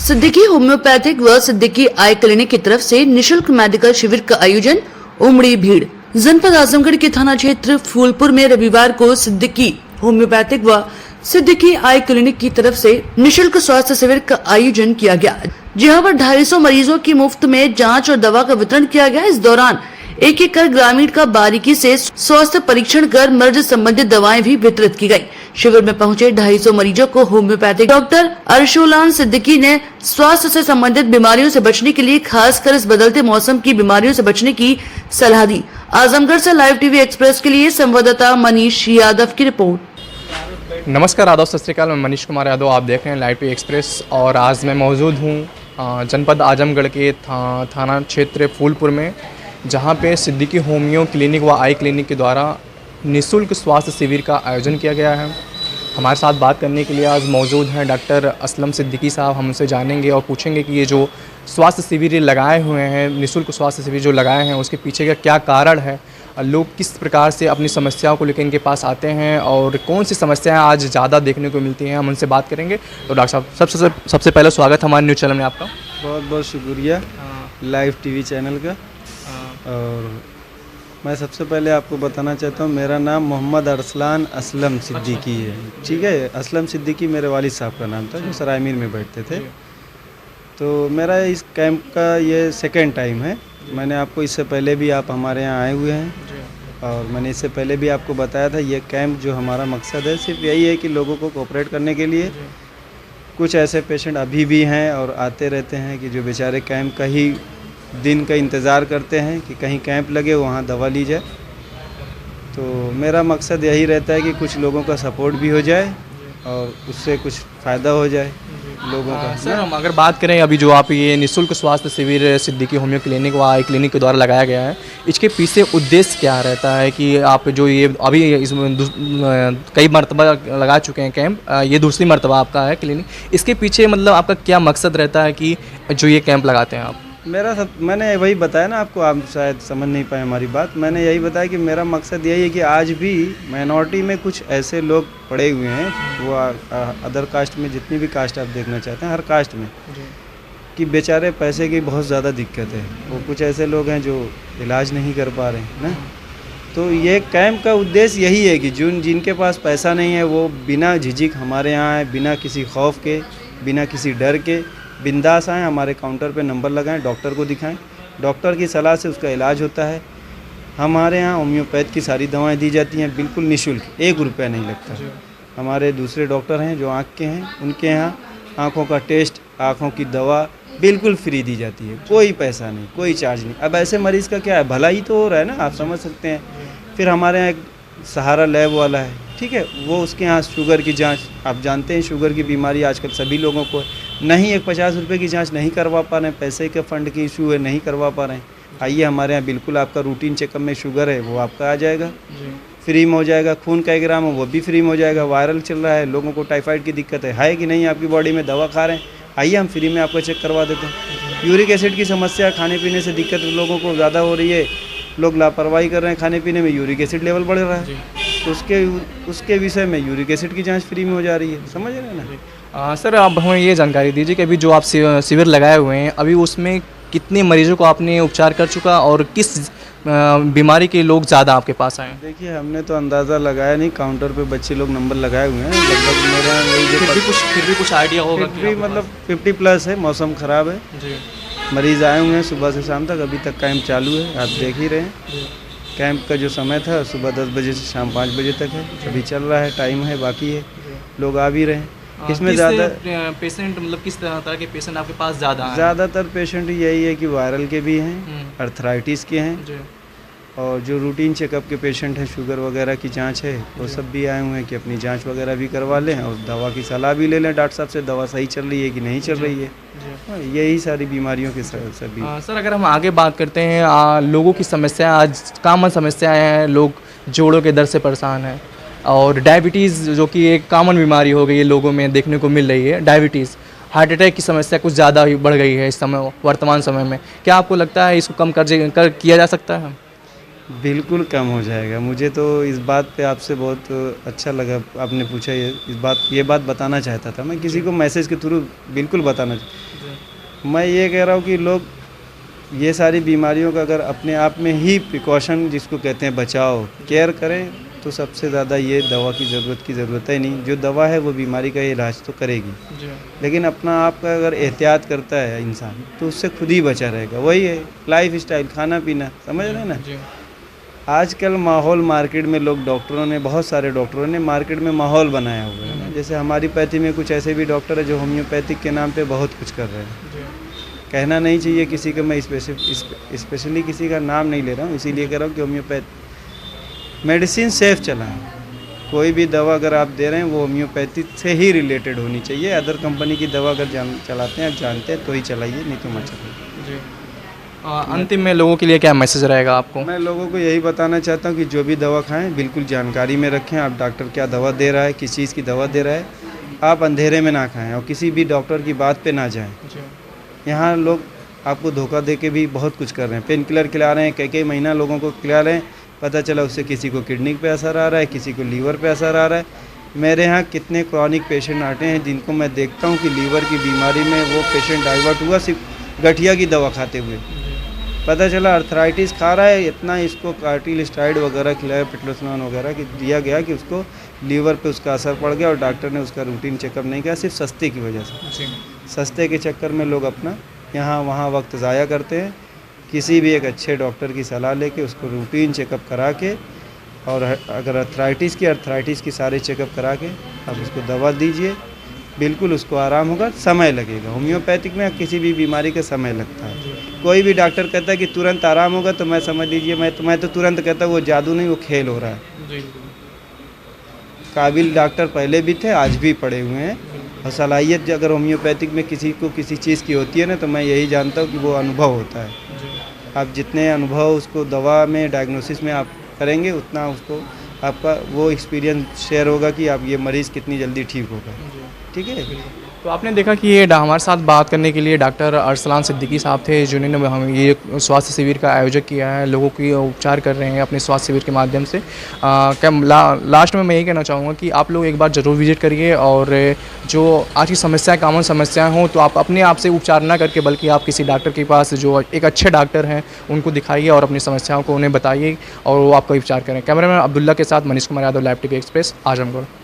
Siddiqui homeopathic व सिद्दीकी आई clinic की तरफ से निशुल्क मेडिकल शिविर का आयोजन। उमड़ी भीड़। जनपद आजमगढ़ के थाना क्षेत्र फूलपुर में रविवार को सिद्दीकी होम्योपैथिक व सिद्दीकी आई क्लिनिक की तरफ से निशुल्क स्वास्थ्य शिविर का आयोजन किया गया, जहां पर 250 मरीजों की मुफ्त में जांच और दवा का वितरण किया गया। इस दौरान एक कर ग्रामीण का बारीकी से स्वास्थ्य परीक्षण कर मर्ज संबंधित दवाएं भी वितरित की गयी। शिविर में पहुंचे 250 मरीजों को होम्योपैथिक डॉक्टर अरशुलान सिद्दीकी ने स्वास्थ्य से संबंधित बीमारियों से बचने के लिए खासकर इस बदलते मौसम की बीमारियों से बचने की सलाह दी। आजमगढ़ से लाइव टीवी एक्सप्रेस के लिए संवाददाता मनीष यादव की रिपोर्ट। नमस्कार, आदाब, सत श्री अकाल। मैं मनीष कुमार यादव, आप देख रहे हैं लाइव टीवी एक्सप्रेस। और आज मैं मौजूद हूँ जनपद आजमगढ़ के थाना क्षेत्र फूलपुर में, जहाँ पे सिद्दीकी होम्यो क्लिनिक व आई क्लिनिक के द्वारा निःशुल्क स्वास्थ्य शिविर का आयोजन किया गया है। हमारे साथ बात करने के लिए आज मौजूद हैं डॉक्टर असलम सिद्दीकी साहब। हम उनसे जानेंगे और पूछेंगे कि ये जो स्वास्थ्य शिविर लगाए हुए हैं, निःशुल्क स्वास्थ्य शिविर जो लगाए हैं, उसके पीछे का क्या कारण है, लोग किस प्रकार से अपनी समस्याओं को लेकर इनके पास आते हैं और कौन सी समस्याएं आज ज़्यादा देखने को मिलती हैं, हम उनसे बात करेंगे। तो डॉक्टर साहब, सबसे पहले स्वागत हमारे न्यूज़ चैनल में आपका। बहुत बहुत शुक्रिया लाइव टीवी चैनल का। और मैं सबसे पहले आपको बताना चाहता हूँ, मेरा नाम मोहम्मद अरसलान असलम सिद्दीकी है। ठीक है, असलम सिद्दीकी मेरे वालिद साहब का नाम था, जो सरायमीर में बैठते थे। तो मेरा इस कैंप का ये सेकंड टाइम है। मैंने आपको इससे पहले भी आप हमारे यहाँ आए हुए हैं और मैंने इससे पहले भी आपको बताया था, ये कैंप जो हमारा मकसद है सिर्फ यही है कि लोगों को कोऑपरेट करने के लिए। कुछ ऐसे पेशेंट अभी भी हैं और आते रहते हैं कि जो बेचारे कैंप का ही दिन का इंतज़ार करते हैं कि कहीं कैंप लगे, वहाँ दवा ली जाए। तो मेरा मकसद यही रहता है कि कुछ लोगों का सपोर्ट भी हो जाए और उससे कुछ फ़ायदा हो जाए लोगों का। सर, हम अगर बात करें अभी जो आप ये निःशुल्क स्वास्थ्य शिविर सिद्दीकी होम्यो क्लिनिक व आई क्लिनिक के द्वारा लगाया गया है, इसके पीछे उद्देश्य क्या रहता है कि आप जो ये अभी इसमें कई मरतबा लगा चुके हैं कैंप, ये दूसरी मरतबा आपका है क्लिनिक, इसके पीछे मतलब आपका क्या मकसद रहता है कि जो ये कैंप लगाते हैं आप? मैंने वही बताया ना आपको, आप शायद समझ नहीं पाए हमारी बात। मैंने यही बताया कि मेरा मकसद यही है कि आज भी माइनॉरिटी में कुछ ऐसे लोग पड़े हुए हैं, वो अदर कास्ट में जितनी भी कास्ट आप देखना चाहते हैं, हर कास्ट में, कि बेचारे पैसे की बहुत ज़्यादा दिक्कत है। वो कुछ ऐसे लोग हैं जो इलाज नहीं कर पा रहे हैं ना। तो ये कैंप का उद्देश्य यही है कि जिनके पास पैसा नहीं है वो बिना झिझक हमारे यहाँ आए, बिना किसी खौफ के, बिना किसी डर के बिंदास आएँ, हमारे काउंटर पे नंबर लगाएं, डॉक्टर को दिखाएं, डॉक्टर की सलाह से उसका इलाज होता है। हमारे यहाँ होम्योपैथ की सारी दवाएं दी जाती हैं बिल्कुल निःशुल्क, 1 रुपया नहीं लगता। हमारे दूसरे डॉक्टर हैं जो आँख के हैं, उनके यहाँ आँखों का टेस्ट, आँखों की दवा बिल्कुल फ्री दी जाती है, कोई पैसा नहीं, कोई चार्ज नहीं। अब ऐसे मरीज़ का क्या है, भला ही तो हो रहा है ना, आप समझ सकते हैं। फिर हमारे यहाँ एक सहारा लैब वाला है, ठीक है, वो उसके यहाँ शुगर की जांच, आप जानते हैं शुगर की बीमारी आजकल सभी लोगों को नहीं, एक 50 रुपये की जांच नहीं करवा पा रहे हैं, पैसे के फंड की इशू है, नहीं करवा पा रहे हैं। आइए हमारे यहाँ बिल्कुल आपका रूटीन चेकअप में शुगर है वो आपका आ जाएगा, फ्री में हो जाएगा। खून का 1 ग्राम है वो भी फ्री में हो जाएगा। वायरल चल रहा है, लोगों को टाइफाइड की दिक्कत है कि नहीं आपकी बॉडी में, दवा खा रहे हैं, आइए हम फ्री में आपको चेक करवा देते हैं। यूरिक एसिड की समस्या, खाने पीने से दिक्कत लोगों को ज़्यादा हो रही है, लोग लापरवाही कर रहे हैं खाने पीने में, यूरिक एसिड लेवल बढ़ रहा है, तो उसके विषय में यूरिक एसिड की जांच फ्री में हो जा रही है, समझ रहे हैं ना। सर, आप हमें ये जानकारी दीजिए कि अभी जो आप शिविर लगाए हुए हैं, अभी उसमें कितने मरीजों को आपने उपचार कर चुका और किस बीमारी के लोग ज़्यादा आपके पास आए? देखिए, हमने तो अंदाज़ा लगाया नहीं, काउंटर पे बच्चे लोग नंबर लगाए हुए हैं, लगभग मेरा फिर भी कुछ आइडिया होगा? मतलब 50+ है, मौसम ख़राब है जी। मरीज़ आए हुए हैं सुबह से शाम तक, अभी तक कैंप चालू है, आप देख ही रहे हैं। कैंप का जो समय था सुबह 10 बजे से शाम 5 बजे तक है, अभी चल रहा है, टाइम है, बाकी है, लोग आ भी रहे हैं। इसमें ज़्यादा पेशेंट, मतलब किस तरह के पेशेंट आपके पास ज़्यादा हैं? ज़्यादातर पेशेंट यही है कि वायरल के भी हैं, अर्थराइटिस के हैं, और जो रूटीन चेकअप के पेशेंट हैं, शुगर वगैरह की जांच है, वो सब भी आए हुए हैं कि अपनी जांच वगैरह भी करवा लें और दवा की सलाह भी ले लें डॉक्टर साहब से, दवा सही चल रही है कि नहीं चल रही है। यही सारी बीमारियों के सभी। सर, अगर हम आगे बात करते हैं, लोगों की समस्या आज कॉमन समस्याएं हैं, लोग जोड़ों के दर्द से परेशान हैं और डायबिटीज़ जो कि एक कॉमन बीमारी हो गई है, लोगों में देखने को मिल रही है। डायबिटीज़, हार्ट अटैक की समस्या कुछ ज़्यादा ही बढ़ गई है इस समय, वर्तमान समय में। क्या आपको लगता है इसको कम किया जा सकता है? बिल्कुल कम हो जाएगा। मुझे तो इस बात पे आपसे बहुत अच्छा लगा, आपने पूछा ये बात बताना चाहता था मैं किसी को मैसेज के थ्रू बिल्कुल बताना मैं ये कह रहा हूँ कि लोग ये सारी बीमारियों का अगर अपने आप में ही प्रिकॉशन जिसको कहते हैं बचाव केयर करें तो सबसे ज़्यादा ये दवा की ज़रूरत है नहीं। जो दवा है वो बीमारी का इलाज तो करेगी, लेकिन अपना आप का अगर एहतियात करता है इंसान तो उससे खुद ही बचा रहेगा। वही है लाइफ स्टाइल, खाना पीना, समझ रहे हैं ना। आजकल माहौल मार्केट में लोग बहुत सारे डॉक्टरों ने मार्केट में माहौल बनाया हुआ है ना। जैसे हमारी पैथी में कुछ ऐसे भी डॉक्टर है जो होम्योपैथिक के नाम पे बहुत कुछ कर रहे हैं। कहना नहीं चाहिए किसी का, मैं स्पेशली किसी का नाम नहीं ले रहा हूँ, इसीलिए कह रहा हूँ कि होम्योपैथ मेडिसिन सेफ चलाएं। कोई भी दवा अगर आप दे रहे हैं वो होम्योपैथी से ही रिलेटेड होनी चाहिए। अदर कंपनी की दवा अगर चलाते हैं, आप जानते हैं तो ही चलाइए, नहीं तो मत चलाइए। अंतिम में लोगों के लिए क्या मैसेज रहेगा आपको? मैं लोगों को यही बताना चाहता हूँ कि जो भी दवा खाएं बिल्कुल जानकारी में रखें। आप डॉक्टर क्या दवा दे रहा है, किस चीज़ की दवा दे रहा है, आप अंधेरे में ना खाएं और किसी भी डॉक्टर की बात पे ना जाएं। यहाँ लोग आपको धोखा दे के भी बहुत कुछ कर रहे हैं। पेन किलर खिला रहे हैं, कई महीना लोगों को खिला रहे हैं, पता चला उससे किसी को किडनी पे असर आ रहा है, किसी को लीवर पे असर आ रहा है। मेरे यहाँ कितने क्रॉनिक पेशेंट आते हैं जिनको मैं देखता हूँ कि लीवर की बीमारी में वो पेशेंट डाइवर्ट हुआ सिर्फ गठिया की दवा खाते हुए। पता चला अर्थराइटिस खा रहा है, इतना इसको कार्टिलस्टाइड वगैरह खिलाया, पिटलोसनान वगैरह कि दिया गया कि उसको लीवर पे उसका असर पड़ गया और डॉक्टर ने उसका रूटीन चेकअप नहीं किया, सिर्फ सस्ते की वजह से। सस्ते के चक्कर में लोग अपना यहाँ वहाँ वक्त ज़ाया करते हैं। किसी भी एक अच्छे डॉक्टर की सलाह लेके उसको रूटीन चेकअप करा के, और अगर अर्थराइटिस की सारे चेकअप करा के आप उसको दवा दीजिए, बिल्कुल उसको आराम होगा। समय लगेगा, होम्योपैथिक में किसी भी बीमारी का समय लगता है। कोई भी डॉक्टर कहता है कि तुरंत आराम होगा तो मैं समझ लीजिए मैं तो तुरंत कहता हूँ वो जादू नहीं, वो खेल हो रहा है। काबिल डॉक्टर पहले भी थे, आज भी पड़े हुए हैं। और सलाहियत अगर होम्योपैथिक में किसी को किसी चीज़ की होती है ना, तो मैं यही जानता हूँ कि वो अनुभव होता है। आप जितने अनुभव उसको दवा में डायग्नोसिस में आप करेंगे, उतना उसको आपका वो एक्सपीरियंस शेयर होगा कि आप ये मरीज़ कितनी जल्दी ठीक होगा। ठीक है। तो आपने देखा कि ये हमारे साथ बात करने के लिए डॉक्टर अरसलान सिद्दीकी साहब थे, जिन्होंने हम ये स्वास्थ्य शिविर का आयोजन किया है, लोगों की उपचार कर रहे हैं अपने स्वास्थ्य शिविर के माध्यम से। लास्ट में मैं यही कहना चाहूँगा कि आप लोग एक बार ज़रूर विजिट करिए, और जो आज की समस्याएं कॉमन समस्याएं हों तो आप अपने आप से उपचार ना करके बल्कि आप किसी डॉक्टर के पास जो एक अच्छे डॉक्टर हैं उनको दिखाइए और अपनी समस्याओं को उन्हें बताइए और वो आपका उपचार करें। कैमरामैन अब्दुल्ला के साथ Manish Kumar Yadav, live TV express, Azamgarh.